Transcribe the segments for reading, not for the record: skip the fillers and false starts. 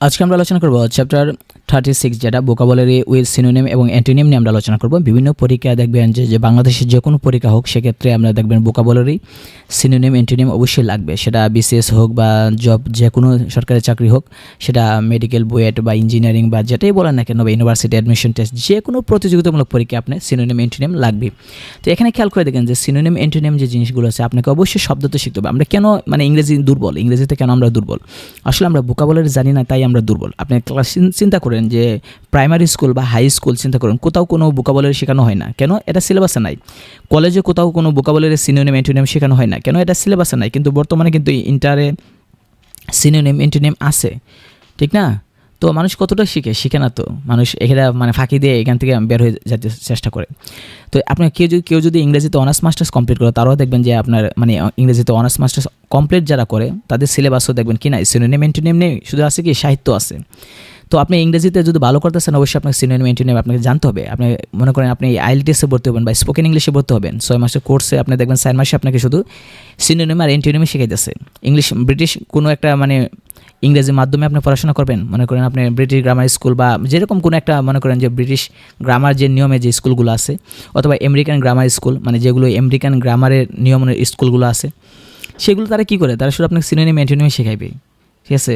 আজকে আমরা আলোচনা করব চ্যাপ্টার 36 যেটা ভোকাবুলারি উইথ সিনোনিম এবং অ্যান্টোনিম নিয়ে আমরা আলোচনা করব। বিভিন্ন পরীক্ষায় দেখবেন যে বাংলাদেশের যে কোনো পরীক্ষা হোক সেক্ষেত্রে আমরা দেখবেন ভোকাবুলারি সিনোনিম অ্যান্টোনিম অবশ্যই লাগবে, সেটা বিসিএস হোক বা জব যে কোনো সরকারি চাকরি হোক, সেটা মেডিকেল বুয়েট বা ইঞ্জিনিয়ারিং বা যেটাই বলেন না কেন বা ইউনিভার্সিটি অ্যাডমিশন টেস্ট যে কোনো প্রতিযোগিতামূলক পরীক্ষা আপনি সিনোনিম অ্যান্টোনিম লাগবে। তো এখানে খেয়াল করে দেখেন যে সিনোনিম অ্যান্টোনিম যে জিনিসগুলো আছে আপনাকে অবশ্যই শব্দ তো শিখতে হবে। আমরা কেন ইংরেজি দুর্বল, ইংরেজিতে কেন আমরা দুর্বল? আসলে আমরা ভোকাবুলারি জানি না তাই আমরা দুর্বল। আপনি ক্লাস চিন্তা করেন যে প্রাইমারি স্কুল বা হাই স্কুল চিন্তা করেন, কোথাও কোনো ভোকাবুলারি শেখানো হয় না কেন? এটা সিলেবাসে নাই। কলেজে কোথাও কোনো ভোকাবুলারি সিনোনিম অ্যান্টোনিম শেখানো হয় না কেন? এটা সিলেবাসে নাই। কিন্তু বর্তমানে কিন্তু ইন্টারে সিনোনিম অ্যান্টোনিম আছে, ঠিক না? তো মানুষ কতটা শিখে না, তো মানুষ এখানে ফাঁকি দিয়ে এখান থেকে বের হয়ে যেতে চেষ্টা করে। তো আপনার কেউ যদি ইংরেজিতে অনার্স মাস্টার্স কমপ্লিট করে, তারাও দেখবেন যে আপনার ইংরেজিতে অনার্স মাস্টার্স কমপ্লিট যারা করে তাদের সিলেবাসও দেখবেন কি না সিনোনিম অ্যান্টোনিম নেই, শুধু আছে কি সাহিত্য আছে। তো আপনি ইংরেজিতে যদি ভালো করতেছেন অবশ্যই আপনাকে সিনোনিম অ্যান্টোনিম আপনাকে জানতে হবে। আপনি মনে করেন আপনি আইএলটিএসে ভর্তি হবেন বা স্পোকেন ইংলিশে ভর্তি হবেন, 6 মাসের কোর্সে আপনি দেখবেন 4 মাসে আপনাকে শুধু সিনোনিম আর অ্যান্টোনিমই শিখাইতেছে। ইংলিশ ব্রিটিশ কোনো একটা ইংরেজি মাধ্যমে আপনি পড়াশোনা করবেন, মনে করেন আপনি ব্রিটিশ গ্রামার স্কুল বা যেরকম কোনো একটা মনে করেন যে ব্রিটিশ গ্রামার যে নিয়মে যে স্কুলগুলো আছে, অথবা আমেরিকান গ্রামার স্কুল যেগুলো আমেরিকান গ্রামারের নিয়মের স্কুলগুলো আছে, সেগুলো তারা কী করে? তারা শুধু আপনাকে সিনোনিম অ্যান্টোনিম শেখাইবে, ঠিক আছে?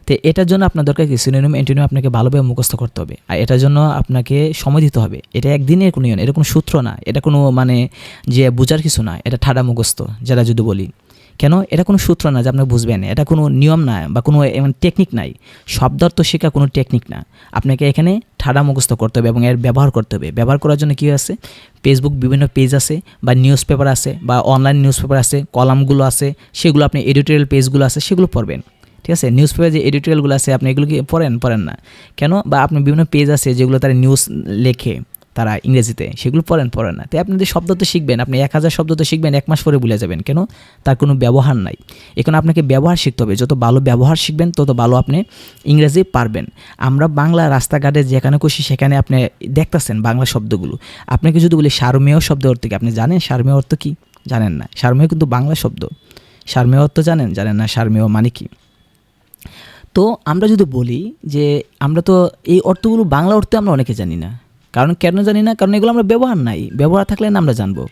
তো এটার জন্য আপনার দরকার কি সিনোনিম অ্যান্টোনিম আপনাকে ভালোভাবে মুখস্থ করতে হবে, আর এটার জন্য আপনাকে সময় দিতে হবে। এটা একদিনের কোনো এটা কোনো সূত্র না, এটা কোনো যে বোঝার কিছু না, এটা ঠাডা মুখস্থ যেটা যদি বলি কেন, এটা কোনো সূত্র না যে আপনি বুঝবেন, এটা কোনো নিয়ম না বা কোনো টেকনিক নাই। শব্দার্থ শেখা কোনো টেকনিক না, আপনাকে এখানে ঠাডা মুখস্থ করতে হবে এবং এর ব্যবহার করতে হবে। ব্যবহার করার জন্য কী আছে, ফেসবুক বিভিন্ন পেজ আছে বা নিউজ পেপার আছে বা অনলাইন নিউজ পেপার আছে, কলামগুলো আছে, সেগুলো আপনি এডিটোরিয়াল পেজগুলো আছে সেগুলো পড়বেন, ঠিক আছে? নিউজ পেপারে যে এডিটোরিয়ালগুলো আছে আপনি এগুলো কি পড়েন না কেন? বা আপনি বিভিন্ন পেজ আছে যেগুলো তারা নিউজ লেখে তারা ইংরেজিতে, সেগুলো পড়েন না। তাই আপনি যে শব্দ তো শিখবেন, আপনি 1000 শব্দ তো শিখবেন, 1 মাস পরে ভুলে যাবেন কেন? তার কোনো ব্যবহার নাই। এখন আপনাকে ব্যবহার শিখতে হবে, যত ভালো ব্যবহার শিখবেন তত ভালো আপনি ইংরেজি পারবেন। আমরা বাংলা রাস্তাঘাটে যেখানে খুশি সেখানে আপনি দেখতেছেন বাংলা শব্দগুলো। আপনাকে যদি বলি সারমেয় শব্দ অর্থ কি, আপনি জানেন সারমেয় অর্থ কি? জানেন না। সারমেয় কিন্তু বাংলা শব্দ। সারমেয় অর্থ জানেন না সারমেয় মানে কি? তো আমরা যদি বলি যে আমরা তো এই অর্থগুলো বাংলা অর্থে আমরা অনেকে জানি না। কেন জানি না? কারণ এগুলো আমরা ব্যবহার নাই। ব্যবহার থাকলে না আমরা জানবো,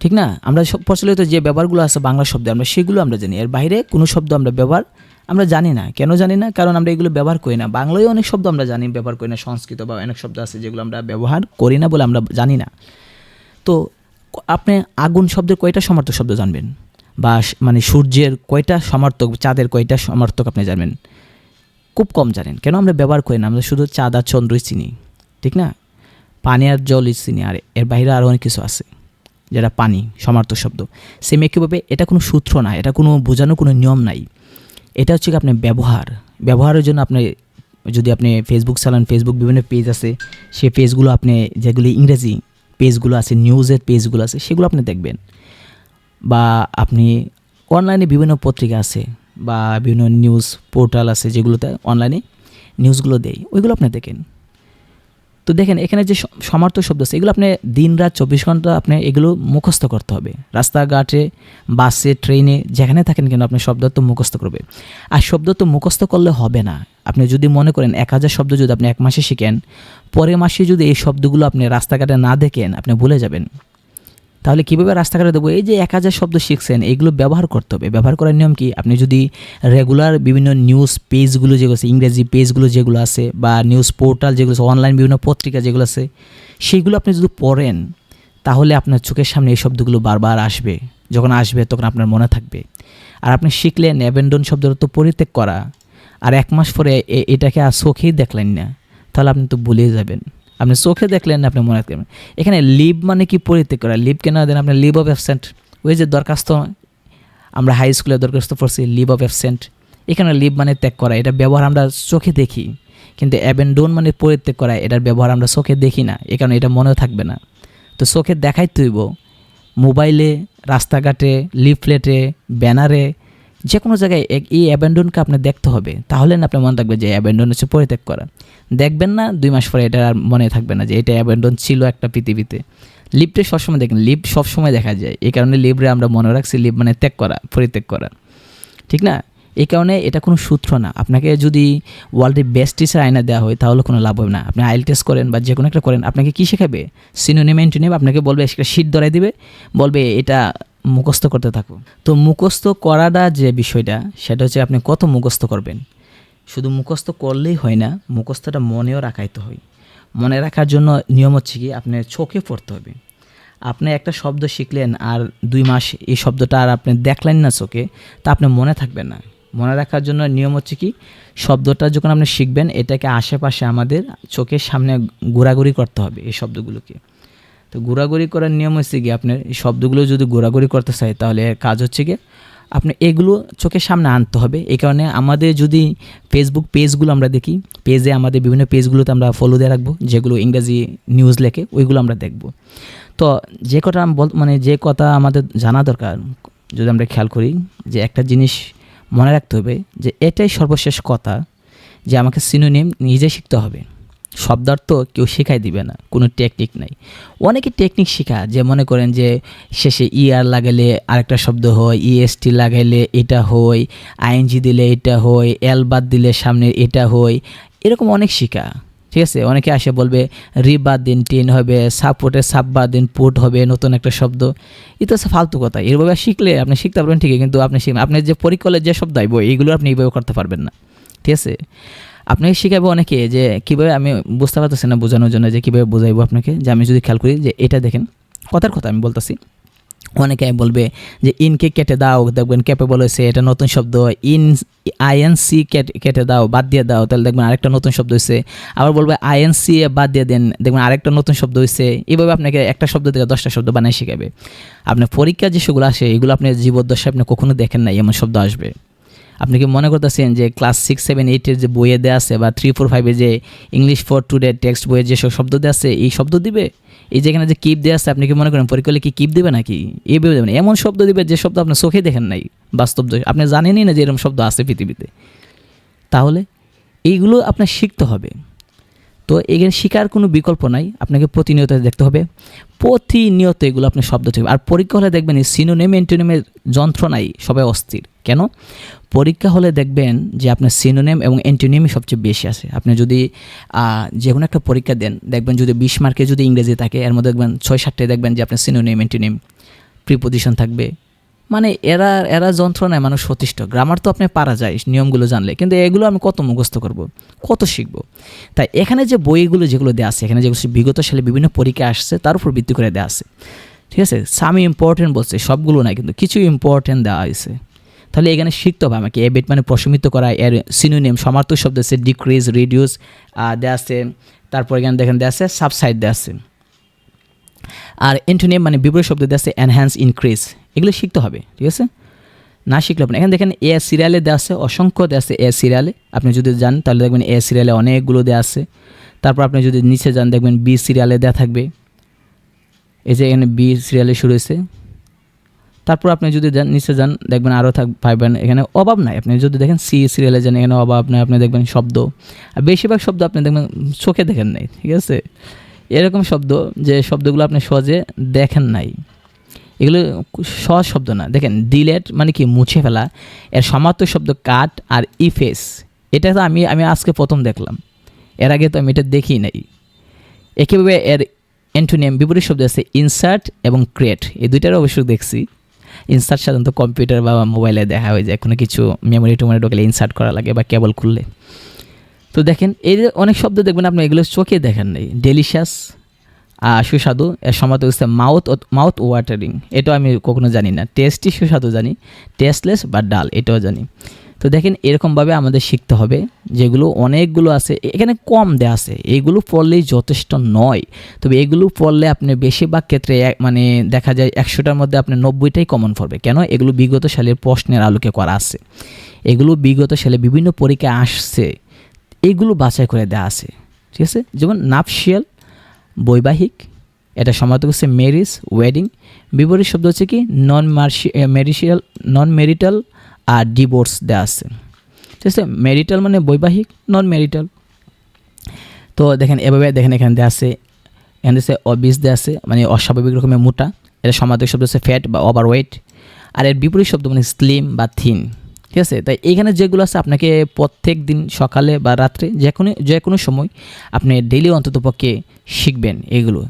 ঠিক না? আমরা সব প্রচলিত যে ব্যবহারগুলো আছে বাংলা শব্দে আমরা সেগুলো আমরা জানি, এর বাইরে কোনো শব্দ আমরা জানি না। কেন জানি না? কারণ আমরা এগুলো ব্যবহার করি না। বাংলায় অনেক শব্দ আমরা জানি, ব্যবহার করি না। সংস্কৃত বা অনেক শব্দ আছে যেগুলো আমরা ব্যবহার করি না বলে আমরা জানি না। তো আপনি আগুন শব্দের কয়টা সমার্থক শব্দ জানবেন? বা সূর্যের কয়টা সমার্থক, চাঁদের কয়টা সমার্থক আপনি জানবেন? খুব কম জানেন। কেন? আমরা ব্যবহার করি না। আমরা শুধু চাঁদ আর চন্দ্রই চিনি, ঠিক না? পানি আর জলই চিনি, আর এর বাইরে আরও অনেক কিছু আছে যেটা পানি সমার্থক শব্দ। সেম একইভাবে এটা কোনো সূত্র না, এটা কোনো বোঝানো কোনো নিয়ম নাই। এটা হচ্ছে কি আপনার ব্যবহারের জন্য যদি আপনি ফেসবুক চালান, ফেসবুক বিভিন্ন পেজ আছে, সেই পেজগুলো আপনি যেগুলি ইংরেজি পেজগুলো আছে, নিউজের পেজগুলো আছে সেগুলো আপনি দেখবেন। বা আপনি অনলাইনে বিভিন্ন পত্রিকা আছে বা বিভিন্ন নিউজ পোর্টাল আছে যেগুলোতে অনলাইনে নিউজগুলো দেয়, ওইগুলো আপনি দেখেন। তো দেখেন এখানে যে সমার্থক শব্দ আছে এগুলো আপনি দিন রাত 24 ঘন্টা আপনি এগুলো মুখস্থ করতে হবে। রাস্তাঘাটে, বাসে, ট্রেনে যেখানে থাকেন কেন আপনি শব্দ তো মুখস্থ করবে। আর শব্দ তো মুখস্থ করলে হবে না। আপনি যদি মনে করেন 1000 শব্দ যদি আপনি 1 মাসে শিখেন, পরের মাসে যদি এই শব্দগুলো আপনি রাস্তাঘাটে না দেখেন আপনি ভুলে যাবেন। তাহলে কীভাবে রাস্তাঘাটে দেবো? এই যে 1000 শব্দ শিখছেন এগুলো ব্যবহার করতে হবে। ব্যবহার করার নিয়ম কি? আপনি যদি রেগুলার বিভিন্ন নিউজ পেজগুলো যেগুলো আছে, ইংরেজি পেজগুলো যেগুলো আছে বা নিউজ পোর্টাল যেগুলো আছে, অনলাইন বিভিন্ন পত্রিকা যেগুলো আছে, সেইগুলো আপনি যদি পড়েন তাহলে আপনার চোখের সামনে এই শব্দগুলো বারবার আসবে। যখন আসবে তখন আপনার মনে থাকবে। আর আপনি শিখলেন অ্যাবেন্ডন শব্দের তো পরিত্যাগ করা, আর 1 মাস পরে এটাকে আর চোখেই দেখলেন না, তাহলে আপনি তো ভুলে যাবেন। আপনি চোখে দেখলেন না, আপনি মনে রাখবেন। এখানে লিভ মানে কি? পরিত্যাগ করা। লিভ কেন দেন আপনি? লিভ অফ অ্যাবসেন্ট, ওই যে দরখাস্ত আমরা হাই স্কুলে দরখাস্ত পড়ছি, লিভ অফ অ্যাবসেন্ট। এখানে লিভ মানে ত্যাগ করা, এটা ব্যবহার আমরা চোখে দেখি, কিন্তু অ্যাবেন্ডন মানে পরিত্যাগ করা, এটার ব্যবহার আমরা চোখে দেখি না, এ কারণে এটা মনেও থাকবে না। তো চোখে দেখাই তুইব, মোবাইলে, রাস্তাঘাটে, লিফলেটে, ব্যানারে, যে কোনো জায়গায় এই অ্যাবেন্ডনকে আপনি দেখতে হবে, তাহলে না আপনার মনে থাকবে যে অ্যাবেন্ডন হচ্ছে পরিত্যাগ করা। দেখবেন না 2 মাস পরে এটা আর মনে থাকবে না যে এটা অ্যাবেন্ডন ছিল একটা পৃথিবীতে। লিভটা সবসময় দেখেন, লিভ সবসময় দেখা যায়, এই কারণে লিভরে আমরা মনে রাখছি লিভ মানে ত্যাগ করা, পরিত্যাগ করা, ঠিক না? এই কারণে এটা কোনো সূত্র না। আপনাকে যদি ওয়ার্ল্ডের বেস্ট টিচার আয়না দেওয়া হয় তাহলে কোনো লাভ হবে না। আপনি আইএলটিএস করেন বা যে কোনো একটা করেন, আপনাকে কী শেখাবে? সিনোনিম অ্যান্টোনিম আপনাকে বলবে, একটা শীট ধরাই দিবে, বলবে এটা মুখস্থ করতে থাকো। তো মুখস্থ করাটা যে বিষয়টা, সেটা হচ্ছে আপনি কত মুখস্থ করবেন। শুধু মুখস্থ করলেই হয় না, মুখস্থটা মনেও রাখাইতে হয়। মনে রাখার জন্য নিয়ম হচ্ছে কি, আপনার চোখে পড়তে হবে। আপনি একটা শব্দ শিখলেন আর 2 মাস এই শব্দটা আর আপনি দেখলেন না চোখে, তা আপনি মনে থাকবে না। মনে রাখার জন্য নিয়ম হচ্ছে কি, শব্দটা যখন আপনি শিখবেন এটাকে আশেপাশে আমাদের চোখের সামনে ঘোরাঘুরি করতে হবে এই শব্দগুলোকে। তো ঘোরাঘুরি করার নিয়ম হচ্ছে কি, আপনার এই শব্দগুলো যদি ঘোরাঘুরি করতে চাই তাহলে এর কাজ হচ্ছে কি, আপনি এগুলো চোখের সামনে আনতে হবে। এই কারণে আমাদের যদি ফেসবুক পেজগুলো আমরা দেখি, পেজে আমাদের বিভিন্ন পেজগুলোতে আমরা ফলো দিয়ে রাখবো, যেগুলো ইংরাজি নিউজ লেখে ওইগুলো আমরা দেখব। তো যে কথা যে কথা আমাদের জানা দরকার, যদি আমরা খেয়াল করি যে একটা জিনিস মনে রাখতে হবে যে এটাই সর্বশেষ কথা, যে আমাকে সিনোনিম নিজে শিখতে হবে। শব্দার্থ কেউ শেখাই দিবে না, কোনো টেকনিক নাই। অনেকে টেকনিক শেখা, যে মনে করেন যে শেষে ইআর লাগালে আরেকটা শব্দ হয়, ইএসটি লাগাইলে এটা হয়, আইএনজি দিলে এটা হয়, এল বাদ দিলে সামনে এটা হয়, এরকম অনেক শেখা। ঠিক আছে, অনেকে আসে বলবে রি বাদ দিন টেন হবে, সাপোর্টে সাপ বাদ দিন পুট হবে, নতুন একটা শব্দ। এটা হচ্ছে ফালতু কথা। এরভাবে শিখলে আপনি শিখতে পারবেন ঠিকই, কিন্তু আপনি আপনার যে পরীক্ষায় যে শব্দ আইব এইগুলো আপনি এইভাবে করতে পারবেন না। ঠিক আছে, আপনাকে শিখাবো অনেকে যে কীভাবে, আমি বুঝতে পারতেছি না বোঝানোর জন্য যে কীভাবে বোঝাইবো আপনাকে। যে আমি যদি খেয়াল করি যে এটা দেখেন, কথার কথা আমি বলতেছি, অনেকে বলবে যে ইনকে কেটে দাও, দেখবেন ক্যাপেবল হয়েছে, এটা নতুন শব্দ। আইএনসি কেটে দাও, বাদ দিয়ে দাও, তাহলে দেখবেন আরেকটা নতুন শব্দ হয়েছে। আবার বলবে আইএনসি বাদ দিয়ে দেন, দেখবেন আরেকটা নতুন শব্দ হয়েছে। এইভাবে আপনাকে একটা শব্দ থেকে 10টা শব্দ বানায় শেখাবে। আপনার পরীক্ষা যে সেগুলো আসে, এগুলো আপনি জীবদ্দশায় আপনি কখনো দেখেন নাই এমন শব্দ আসবে। আপনি কি মনে করতেছেন যে ক্লাস 6, 7, 8-এর যে বইয়ে দেওয়া আছে, বা 3, 4, 5-এ যে ইংলিশ ফর টুডে টেক্সট বইয়ে যেসব শব্দ দেওয়া আছে এই শব্দ দিবে? এই যেখানে যে কিপ দেওয়া আছে, আপনি কি মনে করেন পরীক্ষায় কি কিপ দেবে নাকি? এইভাবে দেবেন, এমন শব্দ দিবে যে শব্দ আপনি চোখে দেখেন নাই, বাস্তব আপনি জানেনই না যে এরকম শব্দ আছে পৃথিবীতে। তাহলে এইগুলো আপনার শিখতে হবে। তো এখানে শেখার কোনো বিকল্প নাই, আপনাকে প্রতিনিয়ত দেখতে হবে, প্রতিনিয়ত এগুলো আপনার শব্দ থাকবে। আর পরীক্ষা হলে দেখবেন এই সিনোনিম অ্যান্টোনিমের যন্ত্রণাই সবাই অস্থির। কেন? পরীক্ষা হলে দেখবেন যে আপনার সিনোনিম এবং অ্যান্টোনিমই সবচেয়ে বেশি আছে। আপনি যদি যে কোনো একটা পরীক্ষা দেন, দেখবেন যদি 20 মার্কে যদি ইংরেজি থাকে, এর মধ্যে দেখবেন 6-7টে দেখবেন যে আপনার সিনোনিম অ্যান্টোনিম প্রিপোজিশন থাকবে। মানে এরা যন্ত্রণায় মানুষ সতিষ্ঠ। গ্রামার তো আপনি পারা যায় নিয়মগুলো জানলে, কিন্তু এগুলো আমি কত মুখস্থ করব, কত শিখব? তাই এখানে যে বইগুলো যেগুলো দেওয়া আছে, এখানে যেগুলো বিগত সালে বিভিন্ন পরীক্ষা আসছে তার উপর ভিত্তি করে দেওয়া আছে। ঠিক আছে, সামি ইম্পর্টেন্ট বলছে, সবগুলো না, কিন্তু কিছু ইম্পর্টেন্ট দেওয়া হয়েছে। তাহলে এখানে শিখতে হবে আমাকে। এবেট মানে প্রশমিত করা, এর সিনোনিম সমার্থক শব্দ আছে ডিক্রিজ, রিডিউস দেওয়া আছে। তারপর এখানে দেখেন দেওয়া আছে সাবসাইড দেওয়া আছে। আর অ্যান্টোনিম মানে বিপরীত শব্দ দেওয়া আছে এনহ্যান্স, ইনক্রিজ। এগুলো শিখতে হবে। ঠিক আছে, না শিখলে আপনি এখানে দেখেন এ সিরিয়ালে দেওয়া আছে, অসংখ্য দেওয়া আছে এ সিরিয়ালে। আপনি যদি যান তাহলে দেখবেন এ সিরিয়ালে অনেকগুলো দেওয়া আছে। তারপর আপনি যদি নিচে যান দেখবেন বি সিরিয়ালে দেওয়া থাকবে। এই যে এখানে বি সিরিয়ালে শুরু হয়েছে। তারপর আপনি যদি নিচে যান দেখবেন আরও পাইবেন, এখানে অভাব নাই। আপনি যদি দেখেন সি সিরিয়ালে যান, এখানে অভাব নাই। আপনি দেখবেন শব্দ, আর বেশিরভাগ শব্দ আপনি দেখবেন চোখে দেখেন নাই। ঠিক আছে, এরকম শব্দ যে শব্দগুলো আপনি সহজে দেখেন নাই, এগুলো সহজ শব্দ না। দেখেন ডিলেট মানে কি, মুছে ফেলা। এর সমার্থক শব্দ কাট আর ইফেস। এটা তো আমি আজকে প্রথম দেখলাম, এর আগে তো আমি এটা দেখি নাই। একইভাবে এর অ্যান্টোনিম বিপরীত শব্দ আছে ইনসার্ট এবং ক্রিয়েট। এই দুইটার অবশ্যই দেখছি। ইনসার্ট সাধারণত কম্পিউটার বা মোবাইলে দেখা হয়ে যায়, কোনো কিছু মেমোরি টেমোরি ঢোকালে ইনসার্ট করা লাগে বা কেবল খুললে। তো দেখেন এই যে অনেক শব্দ দেখবেন আপনি এগুলো চোখে দেখেন নাই। ডেলিশিয়াস সুস্বাদু, এর সমার্থক হচ্ছে মাউথ ওয়াটারিং। এটাও আমি কখনো জানি না। টেস্টি সুস্বাদু জানি, টেস্টলেস বা ডাল এটাও জানি। তো দেখেন এরকমভাবে আমাদের শিখতে হবে। যেগুলো অনেকগুলো আছে এখানে কম দেওয়া আছে, এইগুলো পড়লেই যথেষ্ট নয়। তবে এগুলো পড়লে আপনি বেশিরভাগ ক্ষেত্রে মানে দেখা যায় 100টার মধ্যে আপনি 90টাই কমন পড়বে। কেন? এগুলো বিগত সালের প্রশ্নের আলোকে করা আছে, এগুলো বিগত সালে বিভিন্ন পরীক্ষায় আসছে, এইগুলো বাছাই করে দেওয়া আছে। ঠিক আছে, যেমন নাপশিয়াল বৈবাহিক, এটা সমার্থক হচ্ছে ম্যারিজ, ওয়েডিং। বিপরীত শব্দ হচ্ছে কি নন ম্যারিটাল আর ডিভোর্স দেওয়া আছে। ঠিক আছে, ম্যারিটাল মানে বৈবাহিক, নন ম্যারিটাল। তো দেখেন এভাবে দেখেন এখানে দেওয়া আছে, এখানে হচ্ছে অবিস দেওয়া আছে মানে অস্বাভাবিক রকমের মোটা। এটা সমার্থক শব্দ হচ্ছে ফ্যাট বা ওভারওয়েট। আর এর বিপরীত শব্দ মানে স্লিম বা থিন। ঠিক আছে। তাই এখানে যেগুলো আছে আপনাকে প্রত্যেক দিন সকালে বা রাত্রে যে কোনো সময় আপনি ডেইলি অন্ততপক্ষে শিখবেন এগুলো।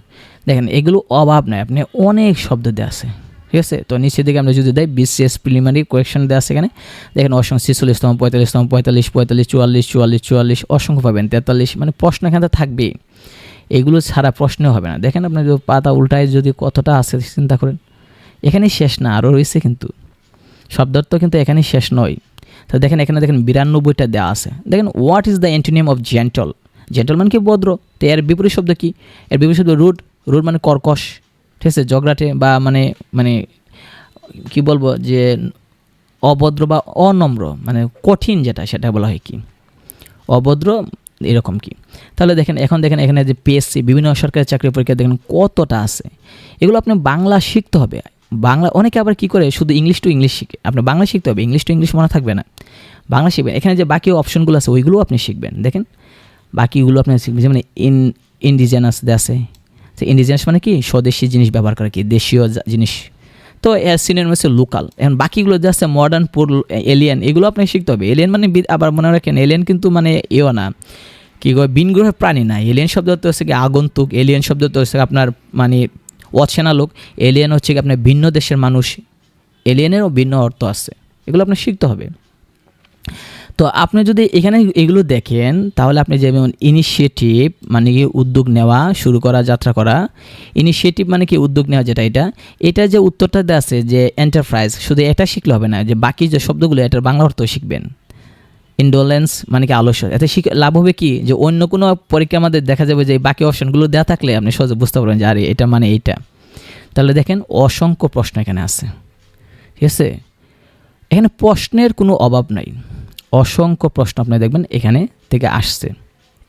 দেখেন এগুলো অভাব নয়, আপনি অনেক শব্দ দেওয়া আছে, ঠিক আছে। তো নিচের দিকে আমরা যদি দেয় BCS প্রিলিমিনারি কোয়েকশন দেওয়া আছে এখানে, দেখেন অসংখ্য 46তম 45তম 45 45 44 44 44 অসংখ্য পাবেন 43, মানে প্রশ্ন এখানে থাকবেই, এগুলো ছাড়া প্রশ্নও হবে না। দেখেন আপনার যদি পাতা উল্টায় যদি কতটা আছে চিন্তা করেন, এখানেই শেষ না, আরও রয়েছে কিন্তু শব্দার্থ কিন্তু এখানেই শেষ নয়। তো দেখেন এখানে দেখেন 92টা দেওয়া আছে। দেখেন what is the antonym of gentle, gentle মানে কি ভদ্র, তো এর বিপরীত শব্দ কি, এর বিপরীত শব্দ রুড, রুড মানে কর্কশ, ঠিক আছে, ঝগড়াটে বা মানে মানে কি বলবো যে অভদ্র বা অনম্র, মানে কঠিন যেটা সেটা বলা হয় কি অভদ্র, এরকম কি। তাহলে দেখেন এখন দেখেন এখানে যে PSC বিভিন্ন সরকারি চাকরি পরীক্ষা দেখেন কতটা আছে, এগুলো আপনি বাংলা শিখতে হবে। বাংলা অনেকে আবার কি করে শুধু ইংলিশ টু ইংলিশ শিখে, আপনি বাংলা শিখতে হবে, ইংলিশ টু ইংলিশ মনে থাকবে না, বাংলা শিখবেন। এখানে যে বাকি অপশনগুলো আছে ওইগুলো আপনি শিখবেন, দেখেন বাকিগুলো আপনি শিখবেন। যেমন ইন্ডিজেনাস আছে, তো ইন্ডিজেনাস মানে কি স্বদেশি জিনিস ব্যবহার করে, কি দেশীয় জিনিস। তো সিনিয়র হচ্ছে লোকাল। এখন বাকিগুলো যে আছে মডার্ন, পুর, এলিয়েন, এগুলো আপনাকে শিখতে হবে। এলিয়েন মানে আবার মনে রাখেন এলিয়েন কিন্তু মানে এও না কি ভিন গ্রহের প্রাণী না, এলিয়েন শব্দ তো হচ্ছে কি আগন্তুক, এলিয়েন শব্দ তো হচ্ছে আপনার মানে অচেনা লোক, এলিয়েন হচ্ছে কি আপনার ভিন্ন দেশের মানুষ, এলিয়েনেরও ভিন্ন অর্থ আছে, এগুলো আপনার শিখতে হবে। তো আপনি যদি এখানে এগুলো দেখেন তাহলে আপনি যেমন ইনিশিয়েটিভ মানে কি উদ্যোগ নেওয়া, শুরু করা, যাত্রা করা, ইনিশিয়েটিভ মানে কি উদ্যোগ নেওয়া, যেটা এটা যে উত্তরটা দেওয়া আছে যে এন্টারপ্রাইজ, শুধু এটা শিখলে হবে না, যে বাকি যে শব্দগুলো এটার বাংলা অর্থ শিখবেন। ইন্ডোলেন্স মানে কি আলস্য, এতে লাভ হবে কি যে অন্য কোনো পরীক্ষা আমাদের দেখা যাবে যে বাকি অপশনগুলো দেওয়া থাকলে আপনি সহজে বুঝতে পারবেন যে আরে এটা মানে এইটা। তাহলে দেখেন অসংখ্য প্রশ্ন এখানে আছে, ঠিক আছে, এখানে প্রশ্নের কোনো অভাব নাই, অসংখ্য প্রশ্ন আপনি দেখবেন এখানে থেকে আসছে।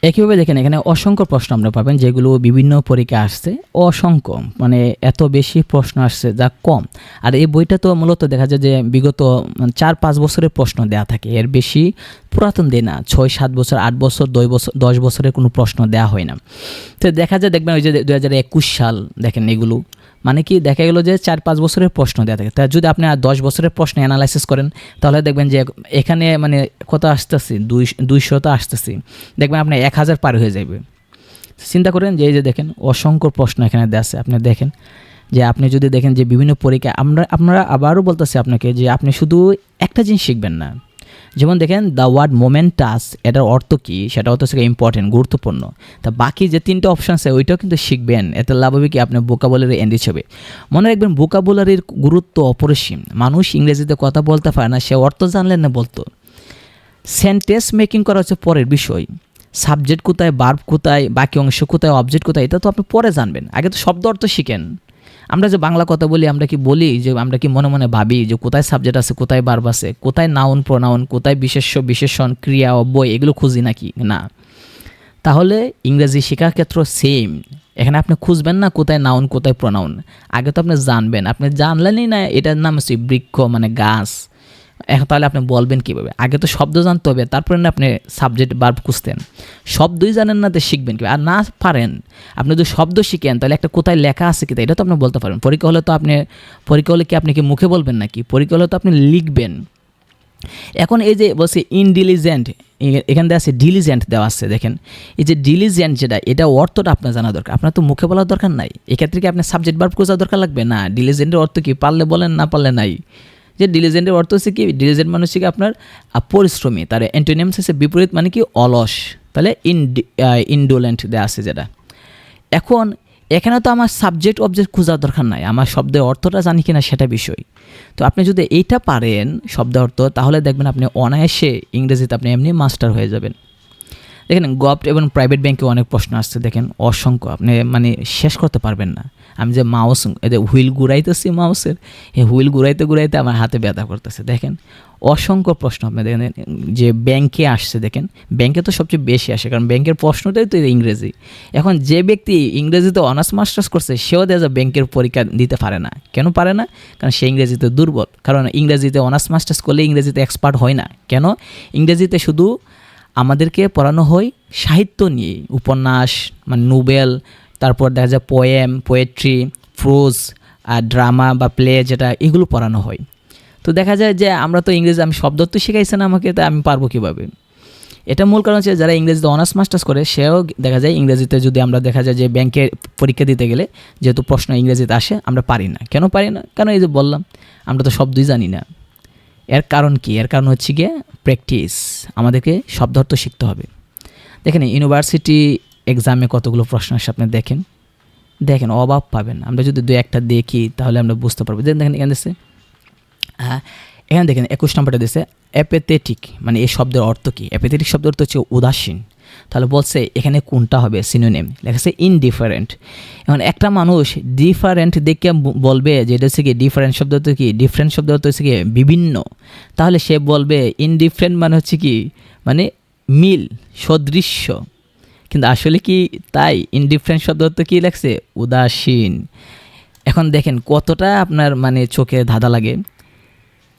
একইভাবে দেখেন এখানে অসংখ্য প্রশ্ন আমরা পাবেন যেগুলো বিভিন্ন পরীক্ষা আসছে, অসংখ্য, মানে এত বেশি প্রশ্ন আসছে যা কম। আর এই বইটা তো মূলত দেখা যায় যে বিগত 4-5 বছরের প্রশ্ন দেওয়া থাকে, এর বেশি পুরাতন দেয় না, 6-7 বছর 8 বছর 10 বছরের কোনো প্রশ্ন দেওয়া হয় না। তো দেখা যায় দেখবেন ওই যে 2021 সাল দেখেন এগুলো, মানে কি দেখা গেলো যে 4-5 বছরের প্রশ্ন দেওয়া থাকে। তা যদি আপনি 10 বছরের প্রশ্ন অ্যানালাইসিস করেন তাহলে দেখবেন যে এখানে মানে কত আসতেছে, 200 তো আসতেছে, দেখবেন আপনি 1000 পার হয়ে যাবে। চিন্তা করেন যে এই যে দেখেন অসংখ্য প্রশ্ন এখানে দেওয়া আছে। আপনি দেখেন যে আপনি যদি দেখেন যে বিভিন্ন পরীক্ষা আমরা আবারও বলতেছি আপনাকে যে আপনি শুধু একটা জিনিস শিখবেন না, যেমন দেখেন দ্য ওয়ার্ড মোমেন্টাস, এটার অর্থ কী সেটা হচ্ছে ইম্পর্টেন্ট, গুরুত্বপূর্ণ। তা বাকি যে 3টা অপশান আছে ওইটাও কিন্তু শিখবেন, এতে লাভ হবে কি আপনার ভোকাবুলারি এনরিচ হবে। মনে রাখবেন ভোকাবুলারির গুরুত্ব অপরিসীম। মানুষ ইংরেজিতে কথা বলতে পারে না, সে অর্থ জানলেন না বলতো। সেন্টেন্স মেকিং করা হচ্ছে পরের বিষয়, সাবজেক্ট কোথায়, ভার্ব কোথায়, বাকি অংশ কোথায়, অবজেক্ট কোথায়, এটা তো আপনি পরে জানবেন, আগে তো শব্দ অর্থ শিখেন। আমরা যে বাংলা কথা বলি আমরা কি বলি যে আমরা কি মনে মনে ভাবি যে কোথায় সাবজেক্ট আছে, কোথায় ভার্ব আছে, কোথায় নাউন প্রোনাউন, কোথায় বিশেষ্য বিশেষণ, ক্রিয়া অব্যয়, এগুলো খুঁজি নাকি? না। তাহলে ইংরেজি শেখার ক্ষেত্রে সেম, এখানে আপনি খুঁজবেন না কোথায় নাউন কোথায় প্রোনাউন, আগে তো আপনি জানবেন। আপনি জানলেনই না এটার নাম হচ্ছে বৃক্ষ মানে গাছ, এখন তাহলে আপনি বলবেন কীভাবে? আগে তো শব্দ জানতে হবে, তারপরে না আপনি সাবজেক্ট ভার্ব খুঁজতেন। শব্দই জানেন না তো শিখবেন কীভাবে? আর না পারেন আপনি যদি শব্দ শিখেন তাহলে একটা কোথায় লেখা আছে কিনা এটা তো আপনি বলতে পারেন। পরীক্ষা হলে কি আপনি কি মুখে বলবেন নাকি? পরীক্ষা হলে তো আপনি লিখবেন। এখন এই যে বলছে ইনডিলিজেন্ট, এখান থেকে আছে ডিলিজেন্ট দেওয়া আছে। দেখেন এই যে ডিলিজেন্ট যেটা, এটা অর্থটা আপনার জানা দরকার, আপনার তো মুখে বলার দরকার নাই। এক্ষেত্রে কি আপনার সাবজেক্ট ভার্ব খোঁজার দরকার লাগবে না? ডিলিজেন্টের অর্থ কি? পারলে বলেন, না পারলে নাই। যে ডিলিজেন্টের অর্থ হচ্ছে কি, ডিলিজেন্ট মানে হচ্ছে কি আপনার পরিশ্রমী, তার অ্যান্টোনিমস হচ্ছে বিপরীত মানে কি অলস। তাহলে ইনডোলেন্ট দেওয়া আছে যেটা। এখন এখানে তো আমার সাবজেক্ট অবজেক্ট খোঁজার দরকার নাই, আমার শব্দের অর্থটা জানি কিনা সেটা বিষয়। তো আপনি যদি এইটা পারেন শব্দ অর্থ, তাহলে দেখবেন আপনি অনায়াসে ইংরেজিতে আপনি এমনি মাস্টার হয়ে যাবেন। দেখেন গভর্নমেন্ট এবং প্রাইভেট ব্যাংকে অনেক প্রশ্ন আসছে, দেখেন অসংখ্য, আপনি মানে শেষ করতে পারবেন না। আমি যে মাউস এদের হুইল ঘুরাইতেছি, মাউসের এই হুইল ঘুরাইতে ঘুরাইতে আমার হাতে ব্যথা করতেছে। দেখেন অসংখ্য প্রশ্ন আপনি দেখেন যে ব্যাংকে আসছে, দেখেন ব্যাংকে তো সবচেয়ে বেশি আসে, কারণ ব্যাংকের প্রশ্নটাই তো ইংরেজি। এখন যে ব্যক্তি ইংরেজিতে অনার্স মাস্টার্স করছে সেও দেখা যায় ব্যাংকের পরীক্ষা দিতে পারে না। কেন পারে না? কারণ সে ইংরেজিতে দুর্বল। কারণ ইংরেজিতে অনার্স মাস্টার্স করলে ইংরেজিতে এক্সপার্ট হয় না। কেন? ইংরেজিতে শুধু আমাদেরকে পড়ানো হয় সাহিত্য নিয়ে, উপন্যাস মানে নোবেল, তারপর দেখা যায় পোয়েম, পোয়েট্রি, প্রোজ আর ড্রামা বা প্লে, যেটা এগুলো পড়ানো হয়। তো দেখা যায় যে আমরা তো ইংরেজি, আমি শব্দ তো শিখাইছেন আমাকে, তাই আমি পারবো কীভাবে? এটা মূল কারণ হচ্ছে যারা ইংরেজিতে অনার্স মাস্টার্স করে সেও দেখা যায় ইংরেজিতে, যদি আমরা দেখা যায় যে ব্যাংকে পরীক্ষা দিতে গেলে যেহেতু প্রশ্ন ইংরেজিতে আসে আমরা পারি না। কেন পারি না? কারণ এই যে বললাম আমরা তো শব্দই জানি না। এর কারণ কি? এর কারণ হচ্ছে গিয়ে প্র্যাকটিস। আমাদেরকে শব্দার্থ শিখতে হবে। দেখেন ইউনিভার্সিটি এক্সামে কতগুলো প্রশ্ন আসে আপনি দেখেন অভাব পাবেন। আমরা যদি 2-1টা দেখি তাহলে আমরা বুঝতে পারবো। দেখেন এখানে দিচ্ছে, এখানে দেখেন 21 নম্বরটা দিচ্ছে অ্যাপেথেটিক, মানে এই শব্দের অর্থ কী? অ্যাপেথেটিক শব্দের অর্থ হচ্ছে উদাসীন। তাহলে বলছে এখানে কোনটা হবে সিনোনিম? লেখাছে ইনডিফারেন্ট। এখন একটা মানুষ ডিফারেন্ট দেখে বলবে যে এটা হচ্ছে কি ডিফারেন্ট শব্দ অর্থ কি? ডিফারেন্ট শব্দ অর্থ হচ্ছে কি বিভিন্ন। তাহলে সে বলবে ইনডিফারেন্ট মানে হচ্ছে কি? মানে মিল, সদৃশ্য। কিন্তু আসলে কি তাই? ইনডিফারেন্ট শব্দ অর্থ কী লেখছে? উদাসীন। এখন দেখেন কতটা আপনার মানে চোখে ধাঁধা লাগে।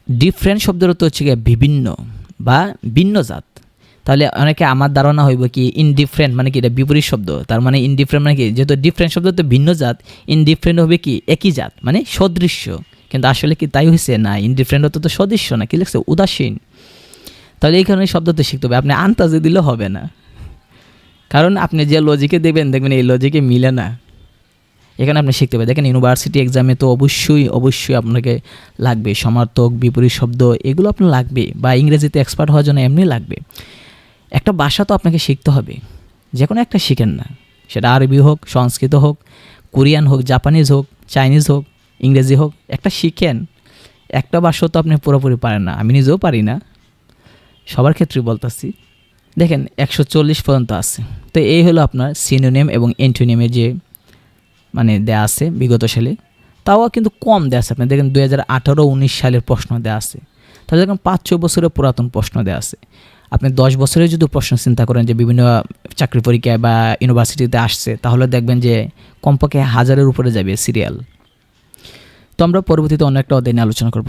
ডিফারেন্ট শব্দের অর্থ হচ্ছে গিয়ে বিভিন্ন বা ভিন্নজাত। তাহলে অনেকে আমার ধারণা হইব কি ইনডিফারেন্ট মানে কি এটা বিপরীত শব্দ, তার মানে ইনডিফারেন্ট মানে কি যেহেতু ডিফারেন্ট শব্দ তো ভিন্ন জাত, ইনডিফারেন্ট হবে কি একই জাত মানে সদৃশ্য। কিন্তু আসলে কি তাই হয়েছে না? ইনডিফারেন্ট হতো তো সদৃশ্য না, কি লিখছে? উদাসীন। তাহলে এই কারণে শব্দ তো শিখতে হবে, আপনি আন্তাজে দিলেও হবে না, কারণ আপনি যে লজিকে দেখবেন এই লজিকে মিলে না। এখানে আপনি শিখতে হবে। দেখেন ইউনিভার্সিটি এক্সামে তো অবশ্যই আপনাকে লাগবে সমার্থক, বিপরীত শব্দ, এগুলো আপনার লাগবে, বা ইংরেজিতে এক্সপার্ট হওয়ার জন্য এমনি লাগবে। একটা ভাষা তো আপনাকে শিখতে হবে, যে কোনো একটা শিখেন না, সেটা আরবি হোক, সংস্কৃত হোক, কোরিয়ান হোক, জাপানিজ হোক, চাইনিজ হোক, ইংরেজি হোক, একটা শিখেন। একটা ভাষা তো আপনি পুরোপুরি পারেন না, আমি নিজেও পারি না, সবার ক্ষেত্রেই বলতেছি। দেখেন 140 পর্যন্ত আছে। তো এই হলো আপনার সিনোনিম এবং অ্যান্টোনিমের যে মানে দেয়া আছে বিগত সালে, তাও কিন্তু কম দেয়া আছে। আপনি দেখেন 2018-19 সালের প্রশ্ন দেয়া আছে, তাহলে দেখেন 5-6 বছরের পুরাতন প্রশ্ন দেয়া আছে। আপনি 10 বছরের যদি প্রশ্ন চিন্তা করেন যে বিভিন্ন চাকরি পরীক্ষায় বা ইউনিভার্সিটিতে আসছে, তাহলে দেখবেন যে কমপক্ষে 1000-এর উপরে যাবে সিরিয়াল। তো আমরা পরবর্তীতে অন্য একটা অধ্যায় নিয়ে আলোচনা করব।